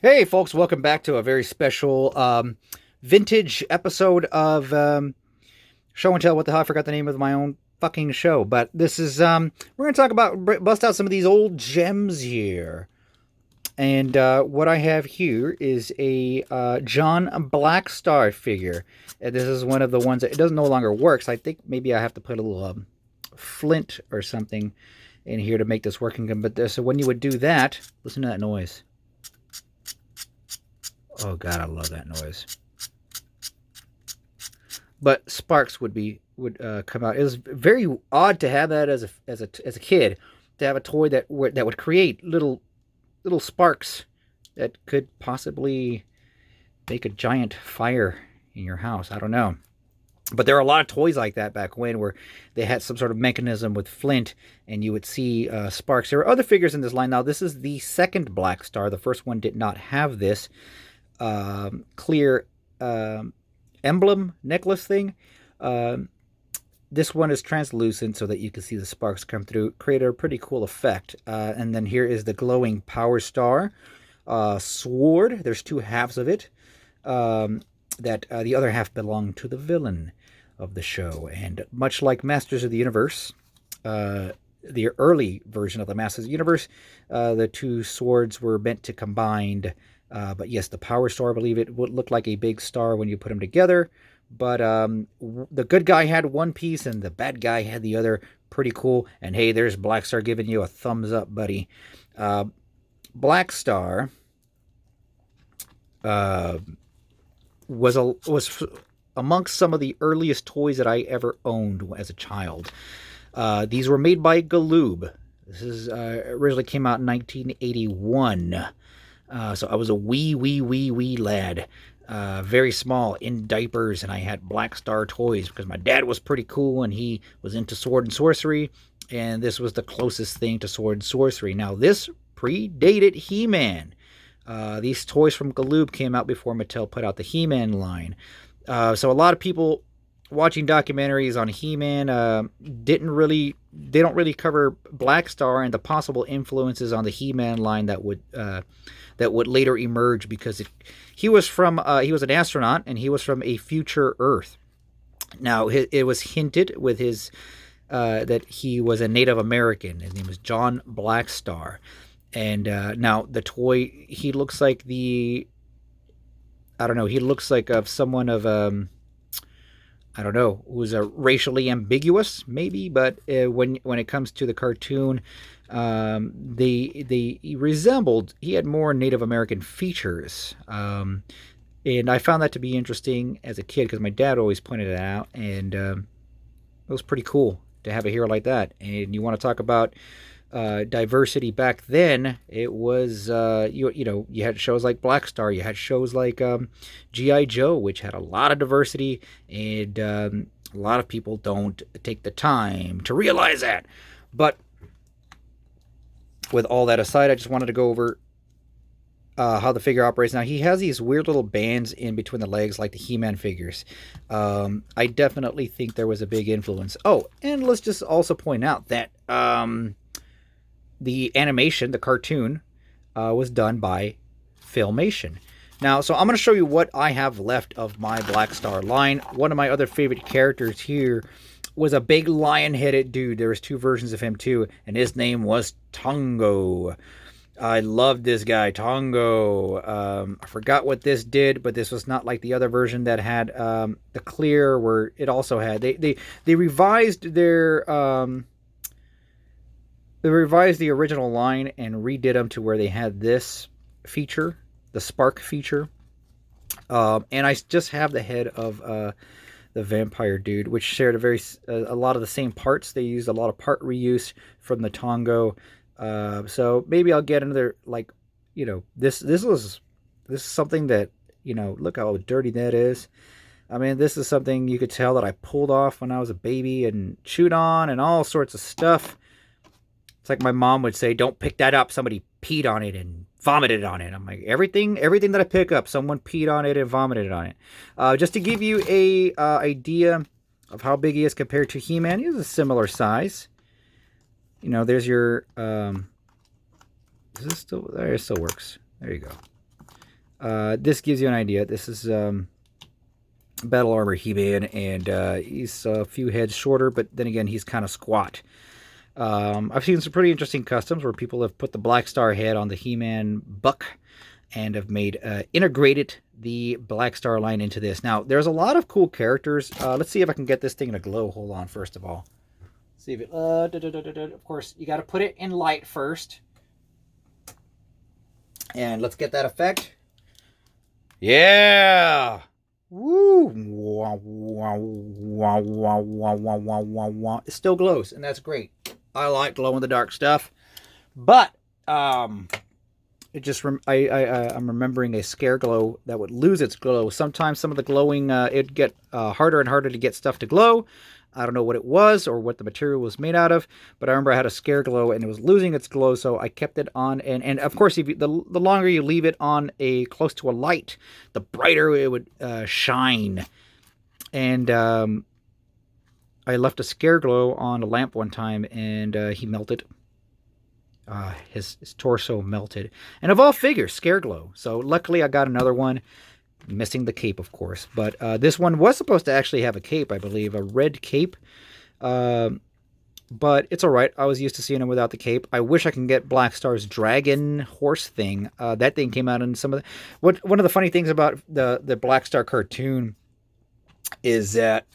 Hey, folks, welcome back to a very special vintage episode of Show and Tell. What the hell? I forgot the name of my own fucking show. But this is, we're going to talk about, bust out some of these old gems here. And what I have here is a John Blackstar figure. And this is one of the ones that it doesn't no longer works. I think maybe I have to put a little flint or something in here to make this working. But so when you would do that, listen to that noise. Oh God, I love that noise. But sparks would come out. It was very odd to have that as a kid, to have a toy that would create little sparks that could possibly make a giant fire in your house. I don't know. But there are a lot of toys like that back when, where they had some sort of mechanism with flint, and you would see sparks. There are other figures in this line. Now, this is the second Blackstar. The first one did not have this clear emblem necklace thing. This one is translucent so that you can see the sparks come through, create a pretty cool effect. And then here is the glowing Power Star sword. There's two halves of it. That the other half belonged to the villain of the show. And much like Masters of the Universe, the early version of the Masters of the Universe, the two swords were meant to combine. But yes, the Power Star, I believe it would look like a big star when you put them together. But the good guy had one piece and the bad guy had the other. Pretty cool. And hey, there's Blackstar giving you a thumbs up, buddy. Blackstar was amongst some of the earliest toys that I ever owned as a child. These were made by Galoob. This is originally came out in 1981. So I was a wee lad, very small, in diapers, and I had Blackstar toys because my dad was pretty cool and he was into sword and sorcery, and this was the closest thing to sword and sorcery. Now, this predated He-Man. These toys from Galoob came out before Mattel put out the He-Man line. So a lot of people watching documentaries on He-Man they don't really cover Blackstar and the possible influences on the He-Man line that would later emerge, because he was an astronaut and he was from a future Earth. Now, it was hinted with his that he was a Native American. His name was John Blackstar. And now the toy, he looks like he looks like someone of I don't know, who's racially ambiguous, maybe, but when it comes to the cartoon, he had more Native American features, and I found that to be interesting as a kid because my dad always pointed it out, and it was pretty cool to have a hero like that. And you want to talk about diversity back then? It was you had shows like Blackstar, you had shows like G.I. Joe, which had a lot of diversity, and a lot of people don't take the time to realize that. But with all that aside, I just wanted to go over how the figure operates. Now, he has these weird little bands in between the legs like the He-Man figures. I definitely think there was a big influence. Oh, and let's just also point out that the animation, the cartoon, was done by Filmation. Now, so I'm going to show you what I have left of my Blackstar line. One of my other favorite characters here was a big lion-headed dude. There was two versions of him too, and his name was Tongo. I loved this guy, Tongo. I forgot what this did, but this was not like the other version that had the clear, where it also had they revised their they revised the original line and redid them to where they had this feature, the spark feature. And I just have the head of the vampire dude, which shared a lot of the same parts. They used a lot of part reuse from the Tongo. So maybe I'll get another, this is something that, look how dirty that is. I mean, this is something you could tell that I pulled off when I was a baby and chewed on and all sorts of stuff. It's like my mom would say, don't pick that up. Somebody peed on it and vomited on it. I'm like, everything that I pick up, someone peed on it and vomited on it. Just to give you a idea of how big he is compared to He-Man, he's a similar size. There's your... is this still... There, it still works. There you go. This gives you an idea. This is Battle Armor He-Man, and he's a few heads shorter, but then again, he's kind of squat. I've seen some pretty interesting customs where people have put the Blackstar head on the He-Man buck and have made integrated the Blackstar line into this. Now, there's a lot of cool characters. Let's see if I can get this thing to glow. Hold on, first of all. See if it. Of course, you got to put it in light first. And let's get that effect. Yeah! Woo! It still glows, and that's great. I like glow in the dark stuff, but it just I'm remembering a scare glow that would lose its glow. Sometimes some of the glowing it'd get harder and harder to get stuff to glow. I don't know what it was or what the material was made out of, but I remember I had a scare glow and it was losing its glow, so I kept it on. And of course, if you, the longer you leave it on close to a light, the brighter it would shine. And I left a scare glow on a lamp one time, and he melted. His torso melted. And of all figures, scare glow. So luckily I got another one. Missing the cape, of course. But this one was supposed to actually have a cape, I believe. A red cape. But it's alright. I was used to seeing him without the cape. I wish I can get Blackstar's dragon horse thing. That thing came out in some of the... One of the funny things about the Blackstar cartoon is that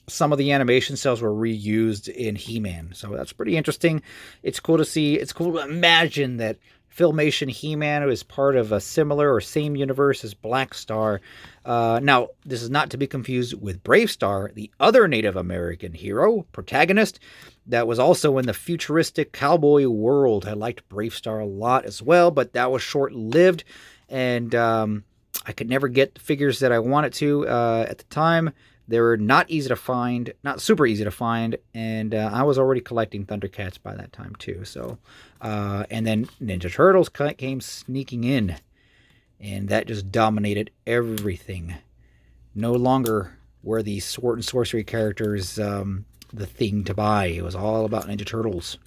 some of the animation cells were reused in He-Man. So that's pretty interesting. It's cool to see. It's cool to imagine that Filmation He-Man is part of a similar or same universe as Blackstar. Now, this is not to be confused with Bravestar, the other Native American hero, protagonist, that was also in the futuristic cowboy world. I liked Bravestar a lot as well, but that was short-lived, and I could never get the figures that I wanted to at the time. They were not easy to find, not super easy to find, and I was already collecting Thundercats by that time too. So, and then Ninja Turtles came sneaking in, and that just dominated everything. No longer were these sword and sorcery characters the thing to buy. It was all about Ninja Turtles.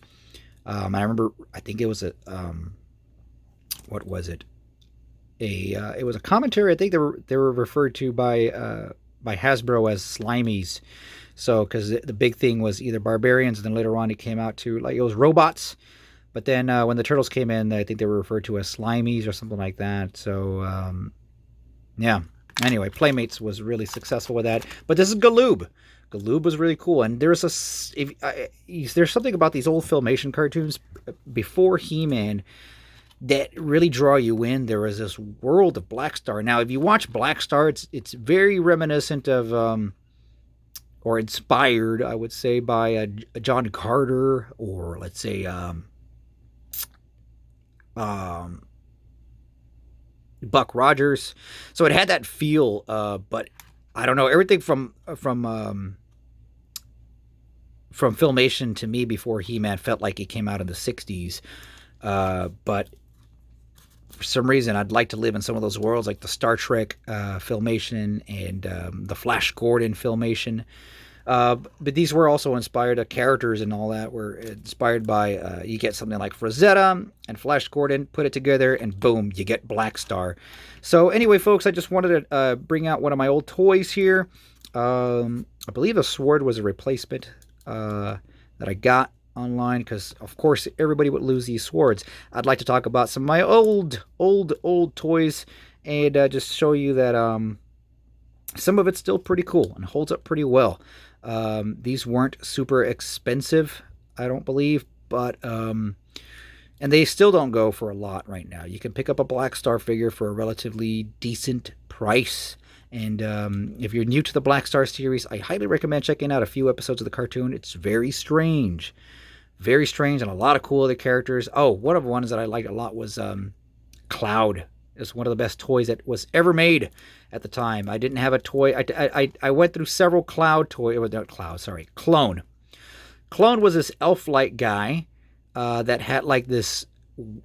I remember, I think it was a, what was it? It was a commentary. I think they were referred to by Hasbro as Slimies. So, because the big thing was either barbarians, and then later on it came out to, like, it was robots. But then when the Turtles came in, I think they were referred to as Slimies or something like that. So, yeah. Anyway, Playmates was really successful with that. But this is Galoob. Galoob was really cool. And there's there's something about these old Filmation cartoons before He-Man that really draw you in. There is this world of Blackstar. Now, if you watch Blackstar, it's very reminiscent of, or inspired, I would say, by John Carter, or let's say, Buck Rogers. So it had that feel, but I don't know, everything from Filmation to me before He-Man felt like it came out in the 60s. But for some reason, I'd like to live in some of those worlds, like the Star Trek Filmation and the Flash Gordon Filmation. But these were also inspired, characters and all that were inspired by, you get something like Frazetta and Flash Gordon, put it together, and boom, you get Blackstar. So anyway, folks, I just wanted to bring out one of my old toys here. I believe a sword was a replacement that I got online, because of course everybody would lose these swords. I'd like to talk about some of my old toys, and just show you that some of it's still pretty cool and holds up pretty well. These weren't super expensive, I don't believe, but and they still don't go for a lot right now. You can pick up a Blackstar figure for a relatively decent price. And if you're new to the Blackstar series, I highly recommend checking out a few episodes of the cartoon. It's very strange. Very strange, and a lot of cool other characters. Oh, one of the ones that I liked a lot was Cloud. It's one of the best toys that was ever made at the time. I didn't have a toy. I went through several Cloud toys. Not Cloud, sorry. Clone. Clone was this elf-like guy that had like this...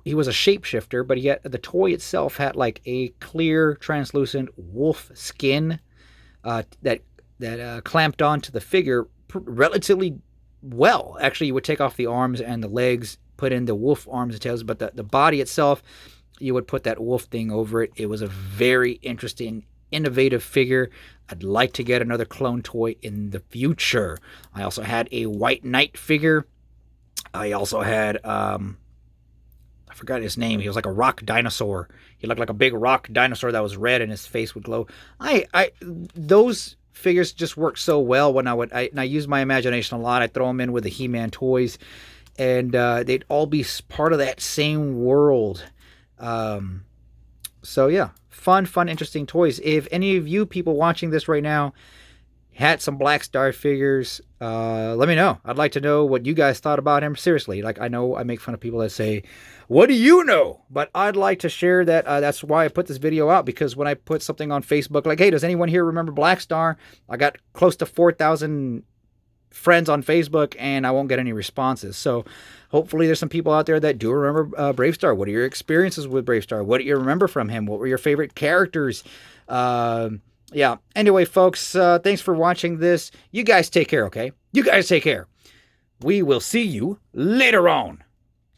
He was a shapeshifter, but yet the toy itself had like a clear, translucent wolf skin that clamped onto the figure relatively well. Actually, you would take off the arms and the legs, put in the wolf arms and tails, but the body itself you would put that wolf thing over it. It was a very interesting, innovative figure. I'd like to get another clone toy in the future. I also had a White Knight figure. I also had, I forgot his name. He was like a rock dinosaur. He looked like a big rock dinosaur that was red and his face would glow. Those figures just work so well when I use my imagination a lot. I throw them in with the He-Man toys, and they'd all be part of that same world. So yeah, fun, interesting toys. If any of you people watching this right now had some Blackstar figures, let me know. I'd like to know what you guys thought about him. Seriously, like, I know I make fun of people that say, what do you know? But I'd like to share that. That's why I put this video out, because when I put something on Facebook like, hey, does anyone here remember Blackstar? I got close to 4,000 friends on Facebook, and I won't get any responses. So hopefully there's some people out there that do remember Bravestar. What are your experiences with Bravestar? What do you remember from him? What were your favorite characters? Yeah. Anyway, folks, thanks for watching this. You guys take care, okay? You guys take care. We will see you later on.